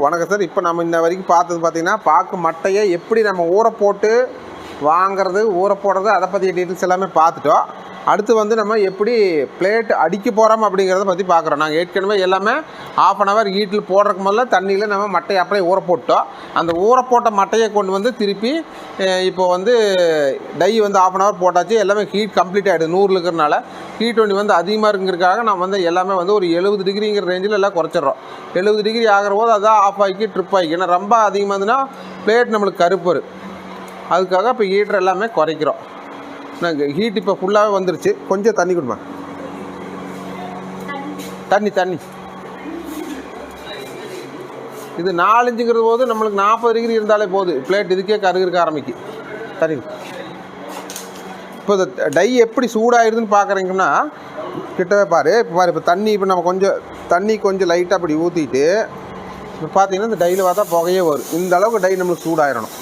வணக்கம் சார். இப்போ நம்ம இன்ன வரைக்கும் பார்த்தது பார்த்திங்கன்னா பாக்கு மட்டையை எப்படி நம்ம ஊற போட்டு வாங்கிறது, ஊற போடுறது, அதை பற்றிய டீட்டெயில்ஸ் எல்லாமே பார்த்துட்டோம். அடுத்து வந்து நம்ம எப்படி பிளேட் அடிக்க போகிறோம் அப்படிங்கிறத பற்றி பார்க்குறோம். நாங்கள் ஏற்கனவே எல்லாமே 1/2 hour ஹீட்டில் போடுறதுக்கு முதல்ல தண்ணியில் நம்ம மட்டையை அப்படியே ஊற போட்டோம். அந்த ஊற போட்ட மட்டையை கொண்டு வந்து திருப்பி இப்போ வந்து டை வந்து 1/2 hour போட்டாச்சு. எல்லாமே ஹீட் கம்ப்ளீட் ஆகிடுது. 100 இருக்கிறனால ஹீட் ஒன்று வந்து அதிகமாக இருக்குங்கிறதுக்காக நம்ம வந்து எல்லாமே வந்து ஒரு 70 டிகிரிங்கிற ரேஞ்சில் எல்லாம் குறைச்சிட்றோம். 70 டிகிரி ஆகிற போது அதான் ஆஃப் ஆகி ட்ரிப் ஆகி, ஏன்னா ரொம்ப அதிகமாக இருந்துன்னா பிளேட் நம்மளுக்கு கருப்பு வரும். அதுக்காக இப்போ ஹீட்டர் எல்லாமே குறைக்கிறோம். நாங்கள் ஹீட் இப்போ ஃபுல்லாகவே வந்துருச்சு. கொஞ்சம் தண்ணி கொடுமா, தண்ணி. இது 4 இன்ச்சுங்கிற போது நம்மளுக்கு 40 டிகிரி இருந்தாலே போதும், பிளேட் இதுக்கே கருகிருக்க ஆரம்பிக்கும். தண்ணி இப்போ இந்த டை எப்படி சூடாகிடுதுன்னு பார்க்குறீங்கன்னா கிட்டவே பாரு. இப்போ தண்ணி இப்போ நம்ம கொஞ்சம் லைட்டாக அப்படி ஊற்றிட்டு இப்போ பார்த்தீங்கன்னா இந்த டையில் பார்த்தா புகையே வரும். இந்த அளவுக்கு டை நம்மளுக்கு சூடாயிடணும்.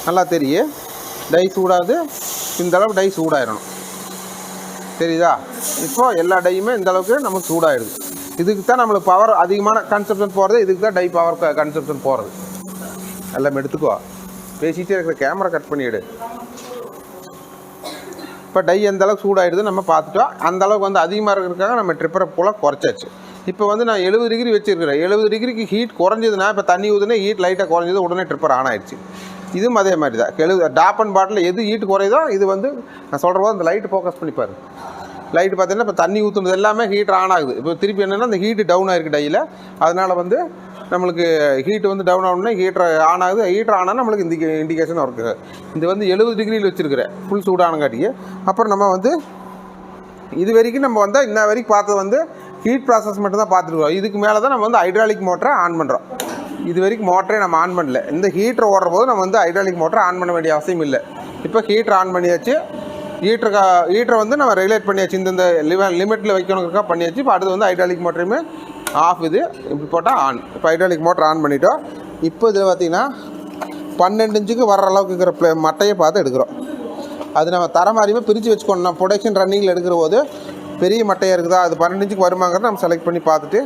நல்லா தெரியும், டை சூடாகுது. இந்த அளவுக்கு டை சூடாயிடணும், தெரியுதா? இப்போது எல்லா டையுமே இந்த அளவுக்கு நமக்கு சூடாகிடுது. இதுக்கு தான் நம்மளுக்கு பவர் அதிகமான கன்சப்ஷன் போகிறது. இதுக்கு தான் டை பவர் கன்சப்ஷன் போகிறது. எல்லாம் எடுத்துக்கோ, பேசிகிட்டே இருக்கிற கேமரா கட் பண்ணிவிடு. இப்போ டை எந்த அளவுக்கு சூடாகிடுது நம்ம பார்த்துட்டோம். அந்த அளவுக்கு வந்து அதிகமாக இருக்கிறதுக்காக நம்ம ட்ரிப்பரை போல் குறைச்சாச்சு. இப்போ வந்து நான் 70 டிகிரி வச்சுருக்கிறேன். 70 டிகிரிக்கு ஹீட் குறைஞ்சதுன்னா இப்போ தண்ணி ஊற்றுனா ஹீட் லைட்டாக குறைஞ்சது, உடனே ட்ரிப்பர் ஆன் ஆகிடுச்சு. இதுவும் அதே மாதிரி தான். டாப் அண்ட் பாட்டில் எது ஹீட் குறையுதோ இது வந்து நான் சொல்கிற போது அந்த லைட்டு ஃபோக்கஸ் பண்ணிப்பார். லைட்டு பார்த்தீங்கன்னா இப்போ தண்ணி ஊற்றுனது எல்லாமே ஹீட்டர் ஆன் ஆகுது. இப்போ திருப்பி என்னென்னா அந்த ஹீட்டு டவுன் ஆகிருக்கு டையில். அதனால் வந்து நம்மளுக்கு ஹீட்டு வந்து டவுன் ஆகணுன்னா ஹீட்டர் ஆன் ஆகுது. ஹீட்டர் ஆனால் நம்மளுக்கு இந்த இண்டிகேஷன் இருக்குது. இது வந்து 70 டிகிரியில் வச்சுருக்கிறேன், ஃபுல் சூடானங்காட்டிக்கு. அப்புறம் நம்ம வந்து இது வரைக்கும் நம்ம வந்து இன்ன வரைக்கும் பார்த்தது வந்து ஹீட் ப்ராசஸ் மட்டும் தான் பார்த்துருக்கோம். இதுக்கு மேலே தான் நம்ம வந்து ஹைட்ராலிக் மோட்டரை ஆன் பண்ணுறோம். இது வரைக்கும் மோட்டரே நம்ம ஆன் பண்ணல. இந்த ஹீட்டர் ஓடுற போது நம்ம வந்து ஹைட்ராலிக் மோட்டரை ஆன் பண்ண வேண்டிய அவசியம் இல்லை. இப்போ ஹீட்டர் ஆன் பண்ணியாச்சு. ஹீட்டரை வந்து நம்ம ரெகுலேட் பண்ணியாச்சு. இந்த லிமிட்டில் வைக்கணுங்கிறக்கா பண்ணியாச்சு. இப்போ அடுத்து வந்து ஹைட்ராலிக் மோட்டரையுமே ஆஃப். இது இப்படி போட்டால் ஆன். இப்போ ஹைட்ராலிக் மோட்டர் ஆன் பண்ணிட்டோம். இப்போ இதில் பார்த்திங்கன்னா 12 இன்ச்சுக்கு வர்ற அளவுக்கு இருக்கிற மட்டையை பார்த்து எடுக்கிறோம். அது நம்ம தர மாதிரியுமே பிரித்து வச்சுக்கணும். நம்ம ப்ரொடக்ஷன் ரன்னிங்கில் எடுக்கிற போது பெரிய மட்டையாக இருக்குதா, அது 12 இன்ச்சுக்கு வருமாங்கிறத நம்ம செலக்ட் பண்ணி பார்த்துட்டு,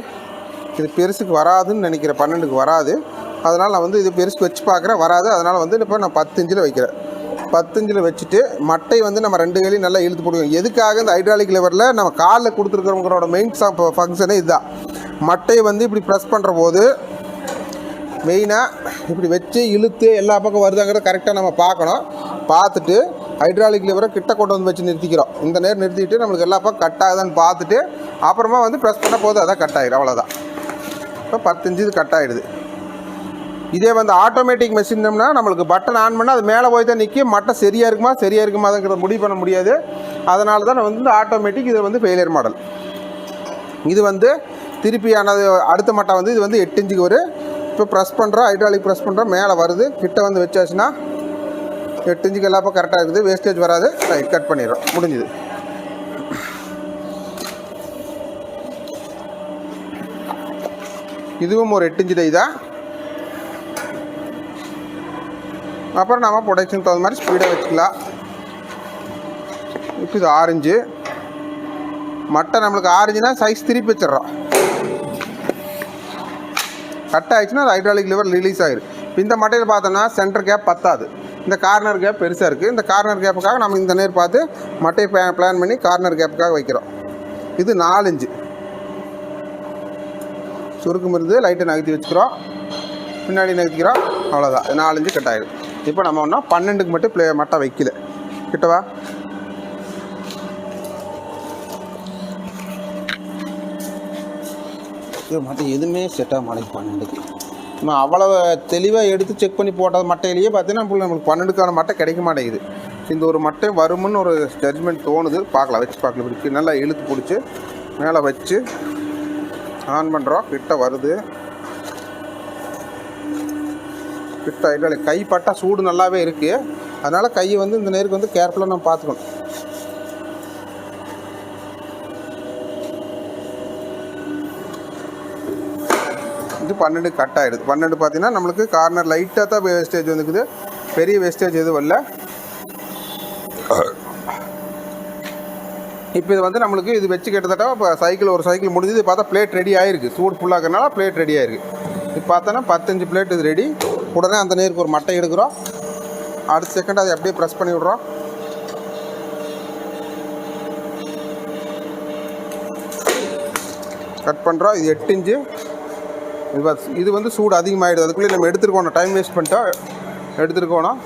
இது பெருசுக்கு வராதுன்னு நினைக்கிறேன், 12க்கு வராது. அதனால் நான் வந்து இது பெருசுக்கு வச்சு பார்க்குறேன், வராது. அதனால் வந்து இப்போ நான் 10 இன்ச்சில் வைக்கிறேன். 10 இன்ச்சில் வச்சுட்டு மட்டை வந்து நம்ம 2 கையிலையும் நல்லா இழுத்து போடுவோம். எதுக்காக இந்த ஹைட்ராலிக் லெவரில் நம்ம காலில் கொடுத்துருக்கிறவங்களோட மெயின் ஃபங்க்ஷனே இதுதான். மட்டையை வந்து இப்படி ப்ரெஸ் பண்ணுற போது மெயினாக இப்படி வச்சு இழுத்து எல்லா பக்கம் வருதாங்கிறத கரெக்டாக நம்ம பார்க்கணும். பார்த்துட்டு ஹைட்ராலிக் லிவரை கிட்ட கொண்டு வந்து வச்சு நிறுத்திக்கிறோம். இந்த நேரம் நிறுத்திட்டு நம்மளுக்கு எல்லா பக்கம் கட் ஆகுதான்னு பார்த்துட்டு அப்புறமா வந்து ப்ரெஸ் பண்ண போது அதான் கட் ஆகிடும். அவ்வளோதான். இப்போ 10 இன்ச்சு இது கட் ஆகிடுது. இதே வந்து ஆட்டோமேட்டிக் மெஷின்னம்னா நம்மளுக்கு பட்டன் ஆன் பண்ணால் அது மேலே போய் தான் நிற்கும். மட்டை சரியாக இருக்குமாங்கிறத முடிவு பண்ண முடியாது. அதனால தான் வந்து ஆட்டோமேட்டிக் இது வந்து ஃபெயிலியர் மாடல். இது வந்து திருப்பியானது அடுத்த மட்டை வந்து இது வந்து 8 இன்ச்சுக்கு வரும். இப்போ ப்ரெஸ் பண்ணுறோம், ஹைட்ராலிக் ப்ரெஸ் பண்ணுறோம், மேலே வருது. கிட்ட வந்து வச்சாச்சுன்னா 8 இன்ச்சுக்கு எல்லா பக்கம் கரெக்டாக இருக்குது, வேஸ்டேஜ் வராது. ரைட், கட் பண்ணிடுறோம், முடிஞ்சுது. இதுவும் ஒரு 8 இன்ச்சு டை தான். அப்புறம் நம்ம ப்ரொடக்ஷன் தகுந்த மாதிரி ஸ்பீடாக வச்சுக்கலாம். இப்போ இது 6 இன்ச்சு மட்டை. நம்மளுக்கு 6 இன்ச்சுனா சைஸ் திருப்பி வச்சிடறோம். கட் ஆகிடுச்சுன்னா அது ஹைட்ராலிக் லிவர் ரிலீஸ் ஆகிடும். இப்போ இந்த மட்டையில் பார்த்தோன்னா சென்டர் கேப் பத்தாது, இந்த கார்னர் கேப் பெருசாக இருக்குது. இந்த கார்னர் கேப்புக்காக நம்ம இந்த நேர் பார்த்து மட்டையை பிளான் பண்ணி கார்னர் கேப்புக்காக வைக்கிறோம். இது 4 இன்ச்சு சுருக்கம் இருந்து லைட்டை நகர்த்தி வச்சுக்கிறோம், பின்னாடி நகர்த்திக்கிறோம். அவ்வளோதான், 4 இன்ச்சு கட் ஆகிடும். இப்போ நம்ம ஒன்றா 12க்கு மட்டும் மட்டை வைக்கல. கிட்டவா மட்டை எதுவுமே செட்டாக மாட்டேங்குது 12க்கு. நம்ம அவ்வளோ தெளிவாக எடுத்து செக் பண்ணி போட்டது மட்டையிலேயே பார்த்தீங்கன்னா நம்மளுக்கு 12க்கான மட்டை கிடைக்க மாட்டேங்குது. இந்த ஒரு மட்டை வருமுன்னு ஒரு ஜட்ஜ்மெண்ட் தோணுது. பார்க்கலாம், வச்சு பார்க்கலாம். இப்படி நல்லா இழுத்து பிடிச்சி மேலே வச்சு ஆன் பண்ணுறோம். கிட்ட வருது. கிட்ட ஹைட்ராலிக் கை பட்டா சூடு நல்லாவே இருக்குது. அதனால் கையை வந்து இந்த நேருக்கு வந்து கேர்ஃபுல்லாக நம்ம பார்த்துக்கணும். இது 12 கட் ஆகிடுது. 12 பார்த்தீங்கன்னா நம்மளுக்கு கார்னர் லைட்டாக தான் வேஸ்டேஜ் வந்துக்குது, பெரிய வேஸ்டேஜ் எதுவும் இல்லை. இப்போ இது வந்து நம்மளுக்கு இது வச்சு கிட்டத்தட்ட இப்போ ஒரு சைக்கிள் முடிஞ்சது. பார்த்தா பிளேட் ரெடி ஆகிருக்கு. சூடு ஃபுல்லாகிறதுனால பிளேட் ரெடி ஆகிருக்கு. இப்போ பார்த்தோன்னா 15 பிளேட் இது ரெடி. உடனே அந்த நேருக்கு ஒரு மட்டை எடுக்கிறோம். அடுத்த செகண்ட் அதை அப்படியே ப்ரெஸ் பண்ணி விட்றோம். கட் பண்ணுறோம். இது 8 இன்ச்சு. இது வந்து சூடு அதிகமாகிடுது. அதுக்குள்ளே நம்ம எடுத்துருக்கோணும், டைம் வேஸ்ட் பண்ணிட்டோம், எடுத்துருக்கோணும்.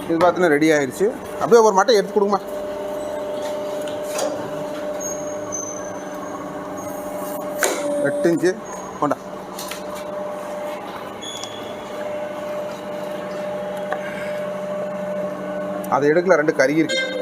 இது பார்த்தீங்கன்னா ரெடி ஆகிடுச்சு. அப்படியே ஒரு மட்டை எடுத்து கொடுங்கம்மா. எட்டு இன்ச்சு கொண்டா. அதை எடுக்கல, 2 கறி இருக்குது.